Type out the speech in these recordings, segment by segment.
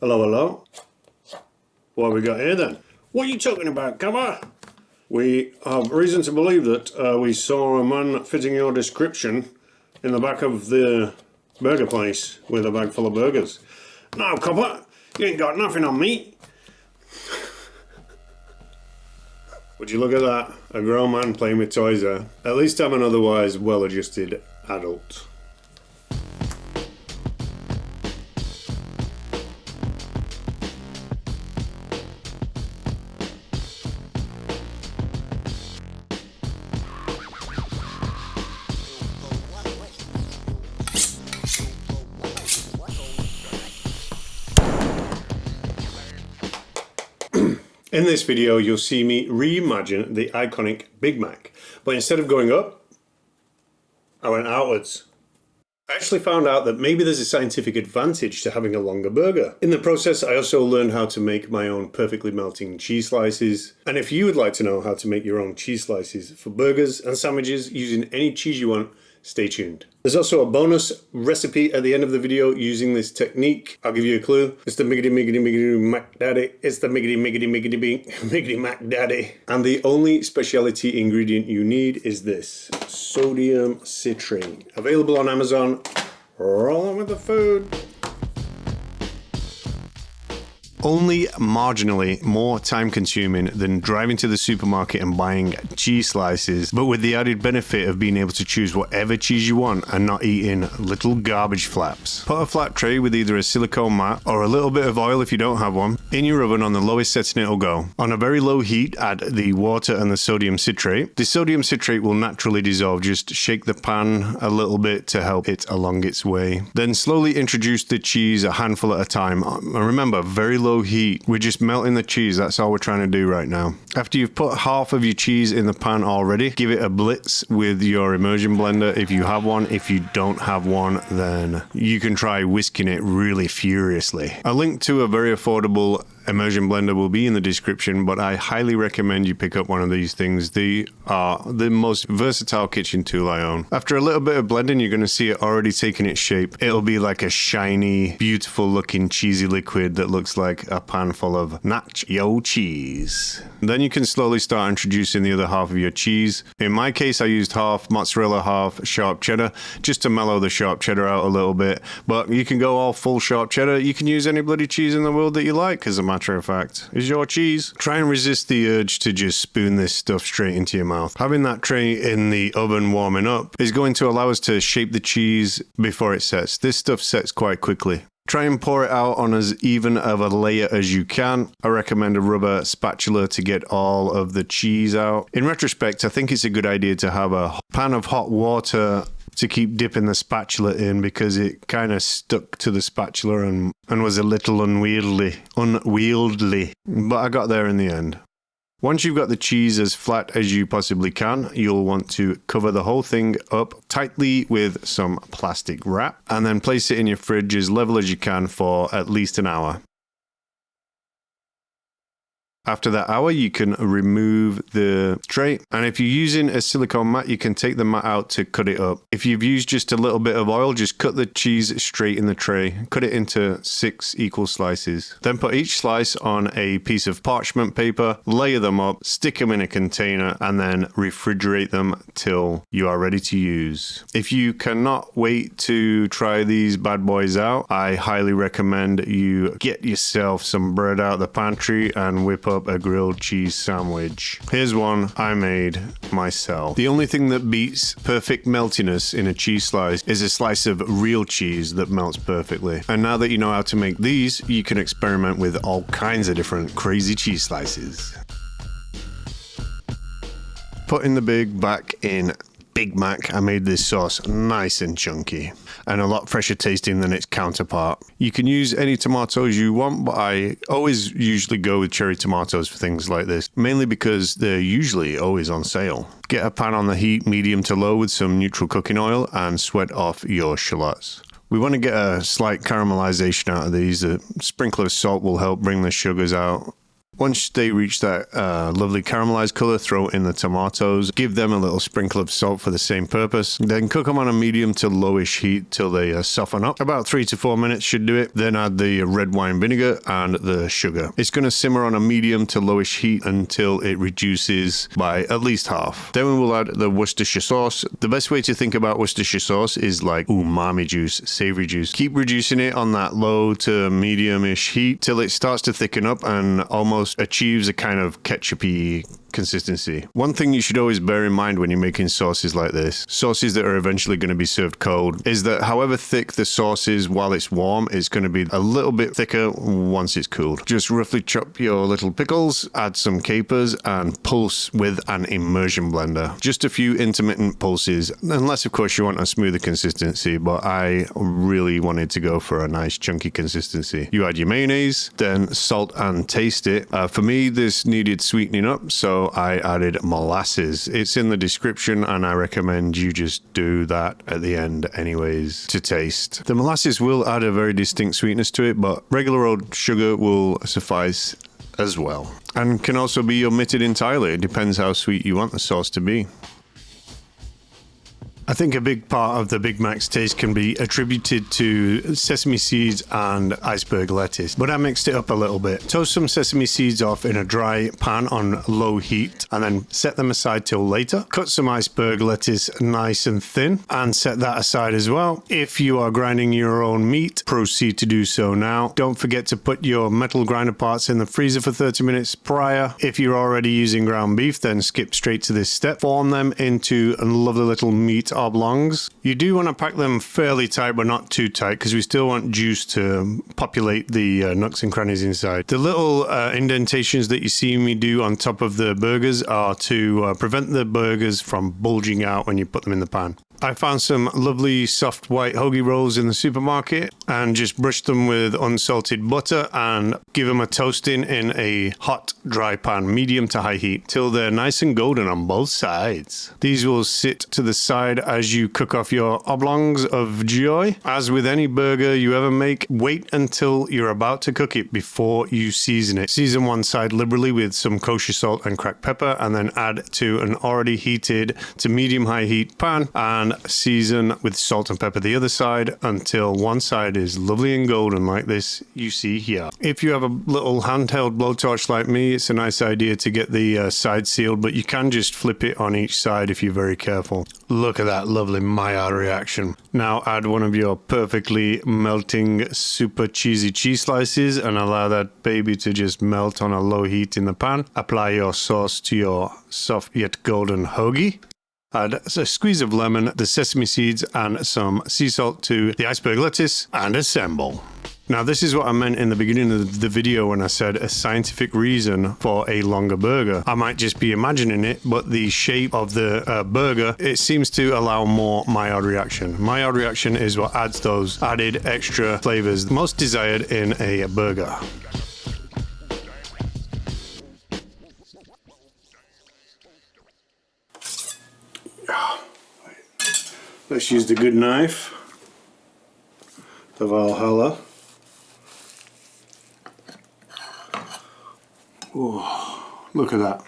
Hello, hello. What have we got here then? What are you talking about, come on? We have reason to believe that we saw a man fitting your description in the back of the burger place with a bag full of burgers. Now, copper, you ain't got nothing on me. Would you look at that? A grown man playing with toys there. At least I'm an otherwise well-adjusted adult. In this video, you'll see me reimagine the iconic Big Mac, but instead of going up, I went outwards. I actually found out that maybe there's a scientific advantage to having a longer burger. In the process, I also learned how to make my own perfectly melting cheese slices. And if you would like to know how to make your own cheese slices for burgers and sandwiches using any cheese you want, stay tuned. There's also a bonus recipe at the end of the video using this technique. I'll give you a clue. It's the miggity mac daddy. It's the miggity mac daddy. And the only specialty ingredient you need is this sodium citrate. Available on Amazon. Roll on with the food. Only marginally more time consuming than driving to the supermarket and buying cheese slices, but with the added benefit of being able to choose whatever cheese you want and not eating little garbage flaps. Put a flat tray with either a silicone mat or a little bit of oil if you don't have one in your oven on the lowest setting it'll go. On a very low heat, add the water and the sodium citrate. The sodium citrate will naturally dissolve, just shake the pan a little bit to help it along its way. Then slowly introduce the cheese a handful at a time. And remember, very low heat. We're just melting the cheese. That's all we're trying to do right now. After you've put half of your cheese in the pan already, give it a blitz with your immersion blender if you have one. If you don't have one, then you can try whisking it really furiously. A link to a very affordable immersion blender will be in the description, but I highly recommend you pick up one of these things. They are the most versatile kitchen tool I own. After a little bit of blending, you're going to see it already taking its shape. It'll be like a shiny, beautiful looking cheesy liquid that looks like a pan full of nacho cheese. Then you can slowly start introducing the other half of your cheese. In my case, I used half mozzarella, half sharp cheddar, just to mellow the sharp cheddar out a little bit. But you can go all full sharp cheddar. You can use any bloody cheese in the world that you like, as a matter of fact. Is your cheese. Try and resist the urge to just spoon this stuff straight into your mouth. Having that tray in the oven warming up is going to allow us to shape the cheese before it sets. This stuff sets quite quickly. Try and pour it out on as even of a layer as you can. I recommend a rubber spatula to get all of the cheese out. In retrospect, I think it's a good idea to have a pan of hot water to keep dipping the spatula in, because it kind of stuck to the spatula and was a little unwieldy. But I got there in the end. Once you've got the cheese as flat as you possibly can, you'll want to cover the whole thing up tightly with some plastic wrap and then place it in your fridge as level as you can for at least an hour. After that hour, you can remove the tray. And if you're using a silicone mat, you can take the mat out to cut it up. If you've used just a little bit of oil, just cut the cheese straight in the tray. Cut it into 6 equal slices. Then put each slice on a piece of parchment paper, layer them up, stick them in a container, and then refrigerate them till you are ready to use. If you cannot wait to try these bad boys out, I highly recommend you get yourself some bread out of the pantry and whip up a grilled cheese sandwich. Here's one I made myself. The only thing that beats perfect meltiness in a cheese slice is a slice of real cheese that melts perfectly. And now that you know how to make these, you can experiment with all kinds of different crazy cheese slices. Putting the back in Big Mac, I made this sauce nice and chunky and a lot fresher tasting than its counterpart. You can use any tomatoes you want, but I always usually go with cherry tomatoes for things like this, mainly because they're usually always on sale. Get a pan on the heat medium to low with some neutral cooking oil and sweat off your shallots. We want to get a slight caramelization out of these. A sprinkle of salt will help bring the sugars out. Once they reach that lovely caramelized color, throw in the tomatoes, give them a little sprinkle of salt for the same purpose. Then cook them on a medium to lowish heat till they soften up. About 3 to 4 minutes should do it. Then add the red wine vinegar and the sugar. It's going to simmer on a medium to lowish heat until it reduces by at least half. Then we will add the Worcestershire sauce. The best way to think about Worcestershire sauce is like umami juice, savory juice. Keep reducing it on that low to medium-ish heat till it starts to thicken up and almost achieves a kind of ketchup-y consistency. One thing you should always bear in mind when you're making sauces like this, sauces that are eventually going to be served cold, is that however thick the sauce is while it's warm, it's going to be a little bit thicker once it's cooled. Just roughly chop your little pickles, add some capers, and pulse with an immersion blender. Just a few intermittent pulses, unless of course you want a smoother consistency, but I really wanted to go for a nice chunky consistency. You add your mayonnaise, then salt and taste it. For me, this needed sweetening up, so I added molasses. It's in the description and I recommend you just do that at the end anyways to taste. The molasses will add a very distinct sweetness to it, but regular old sugar will suffice as well. And can also be omitted entirely. It depends how sweet you want the sauce to be. I think a big part of the Big Mac's taste can be attributed to sesame seeds and iceberg lettuce, but I mixed it up a little bit. Toast some sesame seeds off in a dry pan on low heat and then set them aside till later. Cut some iceberg lettuce nice and thin and set that aside as well. If you are grinding your own meat, proceed to do so now. Don't forget to put your metal grinder parts in the freezer for 30 minutes prior. If you're already using ground beef, then skip straight to this step. Form them into lovely little meat oblongs. You do want to pack them fairly tight, but not too tight, because we still want juice to populate the nooks and crannies inside. The little indentations that you see me do on top of the burgers are to prevent the burgers from bulging out when you put them in the pan. I found some lovely soft white hoagie rolls in the supermarket and just brushed them with unsalted butter and give them a toasting in a hot dry pan, medium to high heat, till they're nice and golden on both sides. These will sit to the side as you cook off your oblongs of joy. As with any burger you ever make, wait until you're about to cook it before you season it. Season one side liberally with some kosher salt and cracked pepper, and then add to an already heated to medium high heat pan and season with salt and pepper the other side until one side is lovely and golden like this you see here. If you have a little handheld blowtorch like me, it's a nice idea to get the side sealed, but you can just flip it on each side if you're very careful. Look at that lovely Maillard reaction. Now add one of your perfectly melting super cheesy cheese slices and allow that baby to just melt on a low heat in the pan. Apply your sauce to your soft yet golden hoagie. Add a squeeze of lemon, the sesame seeds, and some sea salt to the iceberg lettuce, and assemble. Now, this is what I meant in the beginning of the video when I said a scientific reason for a longer burger. I might just be imagining it, but the shape of the burger, it seems to allow more Maillard reaction. Maillard reaction is what adds those added extra flavors most desired in a burger. Let's use the good knife, the Valhalla. Oh, look at that.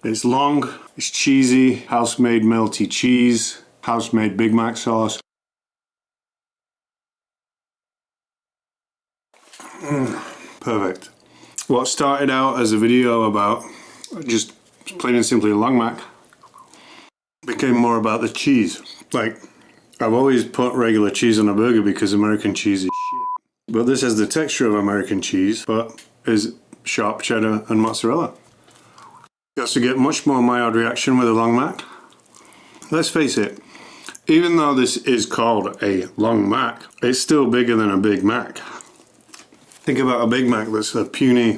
It's long, it's cheesy, house-made melty cheese, house-made Big Mac sauce. Perfect. What started out as a video about just plain and simply a long Mac became more about the cheese. Like, I've always put regular cheese on a burger because American cheese is shit. But this has the texture of American cheese, but is sharp cheddar and mozzarella. You also get much more Maillard reaction with a long Mac. Let's face it, even though this is called a long Mac, it's still bigger than a Big Mac. Think about a Big Mac that's a puny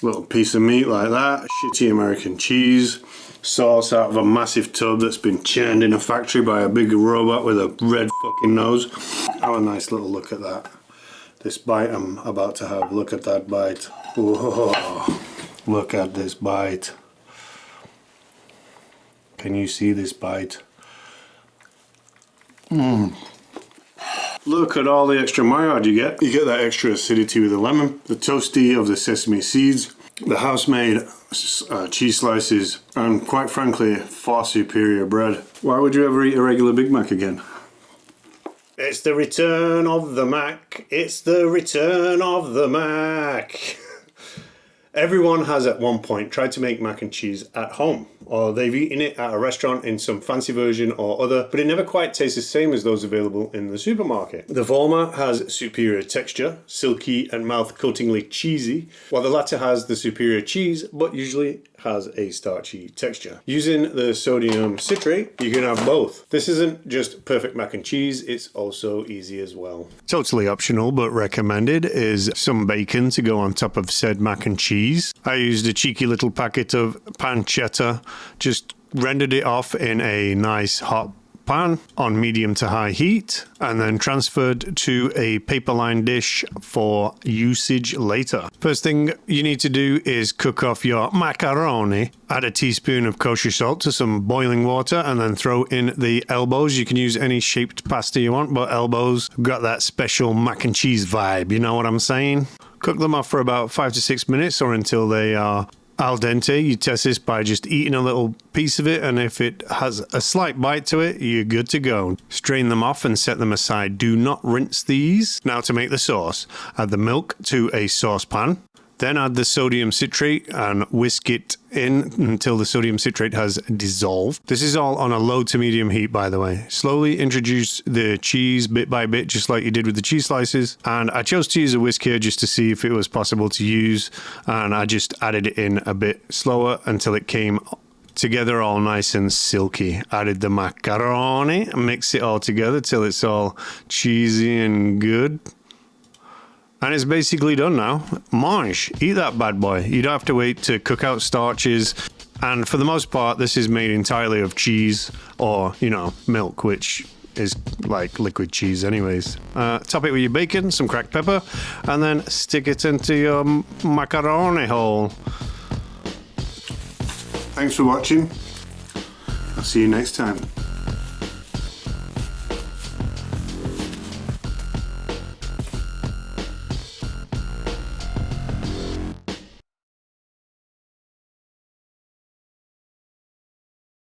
little piece of meat like that, shitty American cheese, sauce out of a massive tub that's been churned in a factory by a big robot with a red fucking nose. Have a nice little look at that. This bite I'm about to have. Look at that bite. Whoa. Look at this bite. Can you see this bite? Look at all the extra maillard you get. You get that extra acidity with the lemon, the toasty of the sesame seeds, the house-made cheese slices, and quite frankly, far superior bread. Why would you ever eat a regular Big Mac again? It's the return of the Mac. It's the return of the Mac. Everyone has at one point tried to make mac and cheese at home, or they've eaten it at a restaurant in some fancy version or other, but it never quite tastes the same as those available in the supermarket. The former has superior texture, silky and mouth-coatingly cheesy, while the latter has the superior cheese, but usually has a starchy texture. Using the sodium citrate, you can have both. This isn't just perfect mac and cheese, it's also easy as well. Totally optional, but recommended is some bacon to go on top of said mac and cheese. I used a cheeky little packet of pancetta, just rendered it off in a nice hot pan on medium to high heat, and then transferred to a paper-lined dish for usage later. First thing you need to do is cook off your macaroni. Add a teaspoon of kosher salt to some boiling water, and then throw in the elbows. You can use any shaped pasta you want, but elbows got that special mac and cheese vibe, you know what I'm saying? Cook them off for about 5 to 6 minutes, or until they are al dente. You test this by just eating a little piece of it, and if it has a slight bite to it, you're good to go. Strain them off and set them aside. Do not rinse these. Now to make the sauce, add the milk to a saucepan. Then add the sodium citrate and whisk it in until the sodium citrate has dissolved. This is all on a low to medium heat, by the way. Slowly introduce the cheese bit by bit, just like you did with the cheese slices. And I chose to use a whisk here just to see if it was possible to use. And I just added it in a bit slower until it came together all nice and silky. Added the macaroni, mix it all together till it's all cheesy and good. And it's basically done now. Mange, eat that bad boy. You don't have to wait to cook out starches. And for the most part, this is made entirely of cheese or, you know, milk, which is like liquid cheese anyways. Top it with your bacon, some cracked pepper, and then stick it into your macaroni hole. Thanks for watching. I'll see you next time.